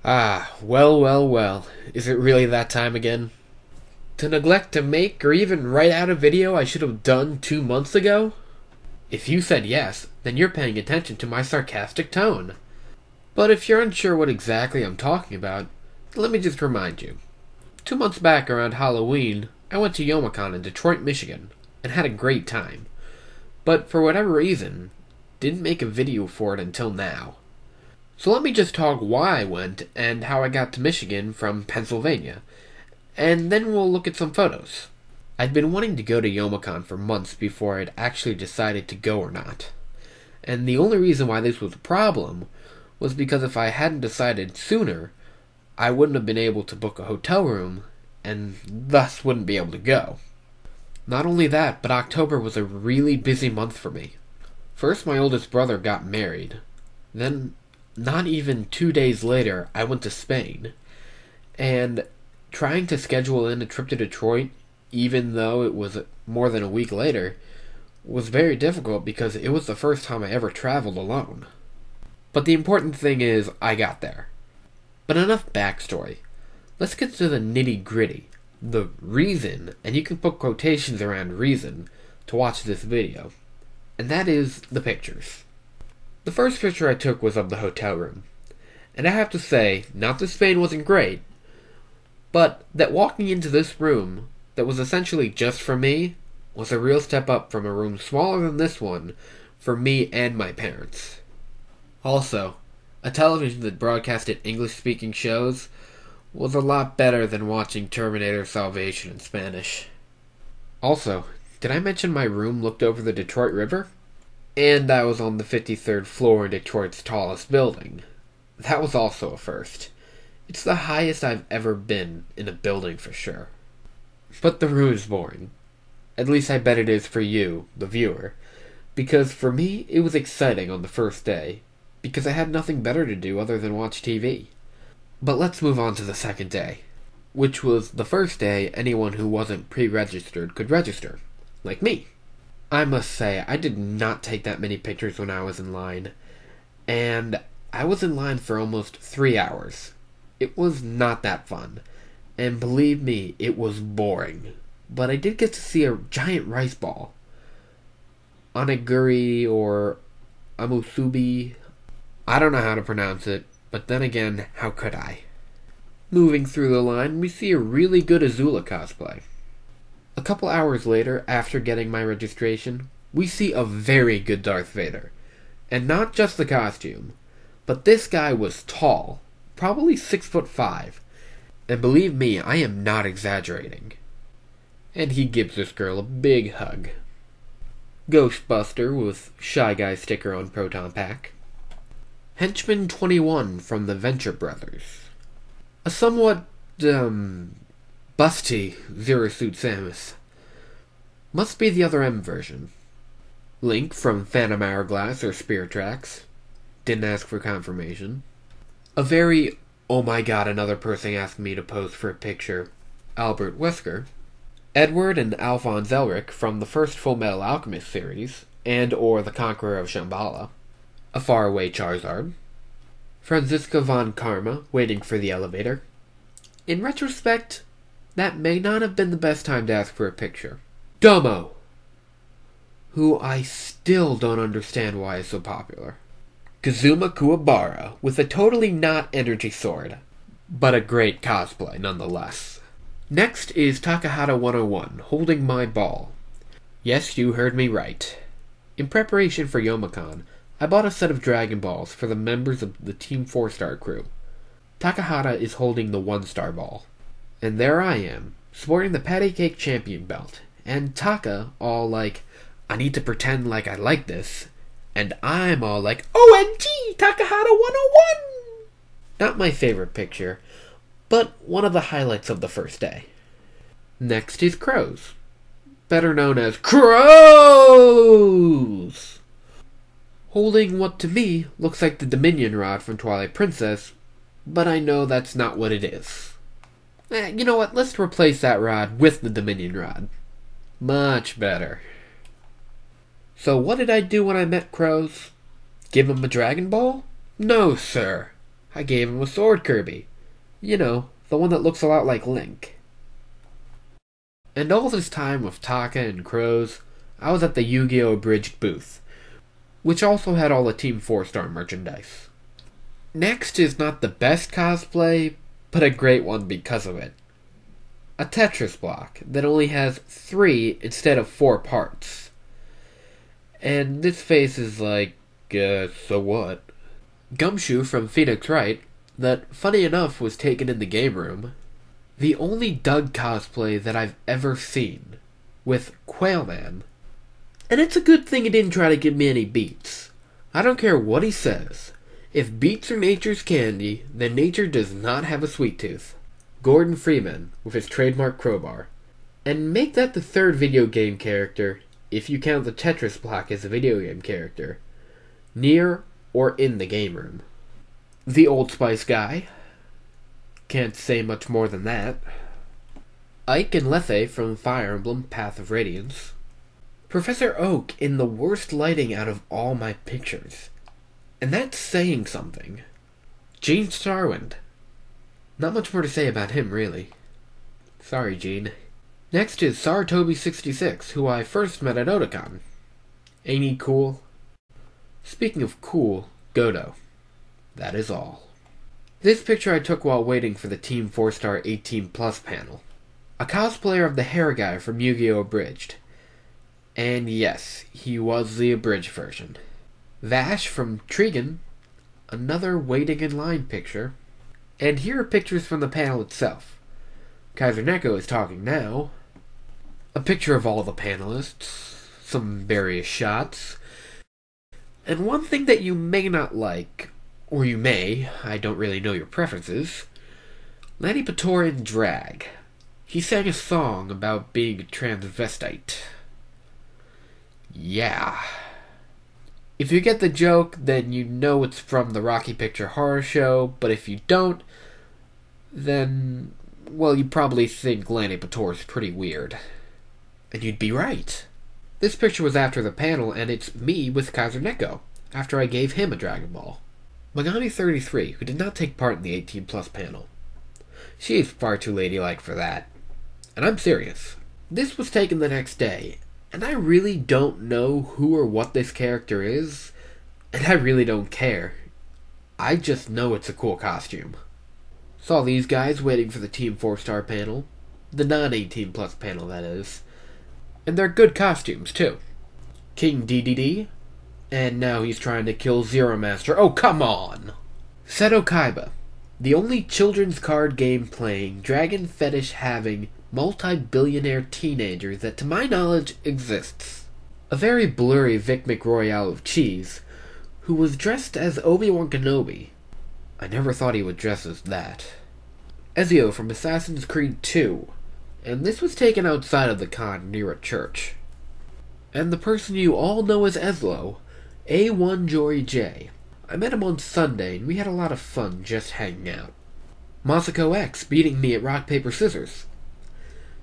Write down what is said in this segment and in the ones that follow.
Ah, well, well, well. Is it really that time again? To neglect to make or even write out a video I should have done 2 months ago? If you said yes, then you're paying attention to my sarcastic tone. But if you're unsure what exactly I'm talking about, let me just remind you. 2 months back around Halloween, I went to Youmacon in Detroit, Michigan, and had a great time. But for whatever reason, didn't make a video for it until now. So let me just talk why I went and how I got to Michigan from Pennsylvania, and then we'll look at some photos. I'd been wanting to go to Youmacon for months before I'd actually decided to go or not. And the only reason why this was a problem was because if I hadn't decided sooner, I wouldn't have been able to book a hotel room, and thus wouldn't be able to go. Not only that, but October was a really busy month for me. First, my oldest brother got married. Then, not even 2 days later, I went to Spain. And trying to schedule in a trip to Detroit, even though it was more than a week later, was very difficult because it was the first time I ever traveled alone. But the important thing is, I got there. But enough backstory. Let's get to the nitty-gritty. The reason, and you can put quotations around reason, to watch this video. And that is the pictures. The first picture I took was of the hotel room. And I have to say, not that Spain wasn't great, but that walking into this room, that was essentially just for me, was a real step up from a room smaller than this one, for me and my parents. Also, a television that broadcasted English-speaking shows was a lot better than watching Terminator Salvation in Spanish. Also, did I mention my room looked over the Detroit River? And I was on the 53rd floor in Detroit's tallest building. That was also a first. It's the highest I've ever been in a building for sure. But the room is boring. At least I bet it is for you, the viewer. Because for me, it was exciting on the first day. Because I had nothing better to do other than watch TV. But let's move on to the second day. Which was the first day anyone who wasn't pre-registered could register. Like me. I must say, I did not take that many pictures when I was in line. And I was in line for almost 3 hours. It was not that fun. And believe me, it was boring. But I did get to see a giant rice ball. Onigiri or amusubi. I don't know how to pronounce it, but then again, how could I? Moving through the line, we see a really good Azula cosplay. A couple hours later, after getting my registration, we see a very good Darth Vader. And not just the costume, but this guy was tall, probably 6'5", and believe me, I am not exaggerating. And he gives this girl a big hug. Ghostbuster with Shy Guy sticker on Proton Pack. Henchman 21 from the Venture Brothers. A somewhat, busty Zero Suit Samus. Must be the other M version. Link from Phantom Hourglass or Spirit Tracks. Didn't ask for confirmation. A very, oh my god, another person asked me to pose for a picture, Albert Wesker. Edward and Alphonse Elric from the first Fullmetal Alchemist series, and or The Conqueror of Shambhala. A faraway Charizard. Franziska von Karma waiting for the elevator. In retrospect, that may not have been the best time to ask for a picture. Domo! Who I still don't understand why is so popular. Kazuma Kuwabara with a totally not energy sword, but a great cosplay nonetheless. Next is Takahata 101, holding my ball. Yes, you heard me right. In preparation for Youmacon, I bought a set of Dragon Balls for the members of the Team 4-Star crew. Takahata is holding the 1-star ball. And there I am, sporting the Patty Cake Champion belt, and Taka all like, I need to pretend like I like this, and I'm all like, OMG, Takahata 101! Not my favorite picture, but one of the highlights of the first day. Next is Crows. Better known as Crows! Holding what to me looks like the Dominion Rod from Twilight Princess, but I know that's not what it is. You know what, let's replace that rod with the Dominion Rod. Much better. So what did I do when I met Crows? Give him a Dragon Ball? No, sir. I gave him a sword Kirby. You know, the one that looks a lot like Link. And all this time with Taka and Crows, I was at the Yu-Gi-Oh! Abridged booth, which also had all the Team 4-star merchandise. Next is not the best cosplay, but a great one because of it. A Tetris block that only has 3 instead of 4 parts. And this face is like, so what? Gumshoe from Phoenix Wright, that funny enough was taken in the game room. The only Doug cosplay that I've ever seen, with Quailman. And it's a good thing he didn't try to give me any beats. I don't care what he says. If beets are nature's candy, then nature does not have a sweet tooth. Gordon Freeman, with his trademark crowbar. And make that the 3rd video game character, if you count the Tetris block as a video game character, near or in the game room. The Old Spice guy. Can't say much more than that. Ike and Lethe from Fire Emblem Path of Radiance. Professor Oak in the worst lighting out of all my pictures. And that's saying something. Gene Starwind. Not much more to say about him, really. Sorry, Gene. Next is Saratobi66, who I first met at Otakon. Ain't he cool? Speaking of cool, Godo. That is all. This picture I took while waiting for the Team 4-star 18+ panel. A cosplayer of the hair guy from Yu-Gi-Oh! Abridged. And yes, he was the abridged version. Vash from Trigun. Another waiting in line picture. And here are pictures from the panel itself. Kaiser Neko is talking now. A picture of all the panelists. Some various shots. And one thing that you may not like, or you may, I don't really know your preferences, Lanny Pator in drag. He sang a song about being a transvestite. Yeah. If you get the joke, then you know it's from the Rocky Picture Horror Show, but if you don't, then, well, you probably think Lanny Pator's pretty weird. And you'd be right. This picture was after the panel, and it's me with Kaiser Neko, after I gave him a Dragon Ball. Magami33, who did not take part in the 18+ panel. She is far too ladylike for that. And I'm serious. This was taken the next day, and I really don't know who or what this character is, and I really don't care. I just know it's a cool costume. Saw these guys waiting for the Team 4-star panel. The non-18+ panel, that is. And they're good costumes, too. King DDD. And now he's trying to kill Zero Master. Oh, come on! Seto Kaiba. The only children's card game playing, dragon fetish having, multi-billionaire teenager that to my knowledge exists. A very blurry Vic McRoyale of cheese, who was dressed as Obi-Wan Kenobi. I never thought he would dress as that. Ezio from Assassin's Creed 2, and this was taken outside of the con near a church. And the person you all know as Ezlo, A1 Jory J. I met him on Sunday, and we had a lot of fun just hanging out. Masako X beating me at rock, paper, scissors.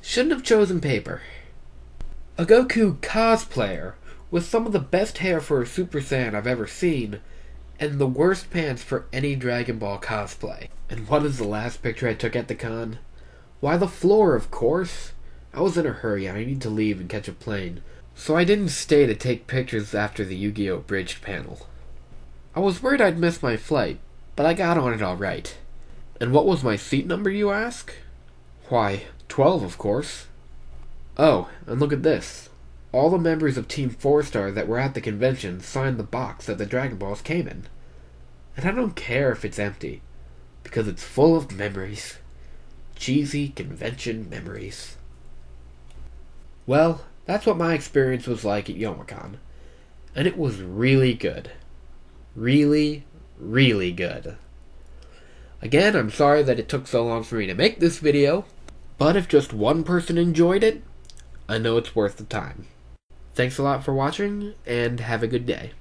Shouldn't have chosen paper. A Goku cosplayer with some of the best hair for a Super Saiyan I've ever seen, and the worst pants for any Dragon Ball cosplay. And what is the last picture I took at the con? Why, the floor, of course. I was in a hurry, I need to leave and catch a plane, so I didn't stay to take pictures after the Yu-Gi-Oh! Abridged panel. I was worried I'd miss my flight, but I got on it alright. And what was my seat number, you ask? Why, 12, of course. Oh, and look at this. All the members of Team 4-Star that were at the convention signed the box that the Dragon Balls came in. And I don't care if it's empty, because it's full of memories. Cheesy convention memories. Well, that's what my experience was like at Youmacon. And it was really good. Really, really good. Again, I'm sorry that it took so long for me to make this video, but if just one person enjoyed it, I know it's worth the time. Thanks a lot for watching, and have a good day.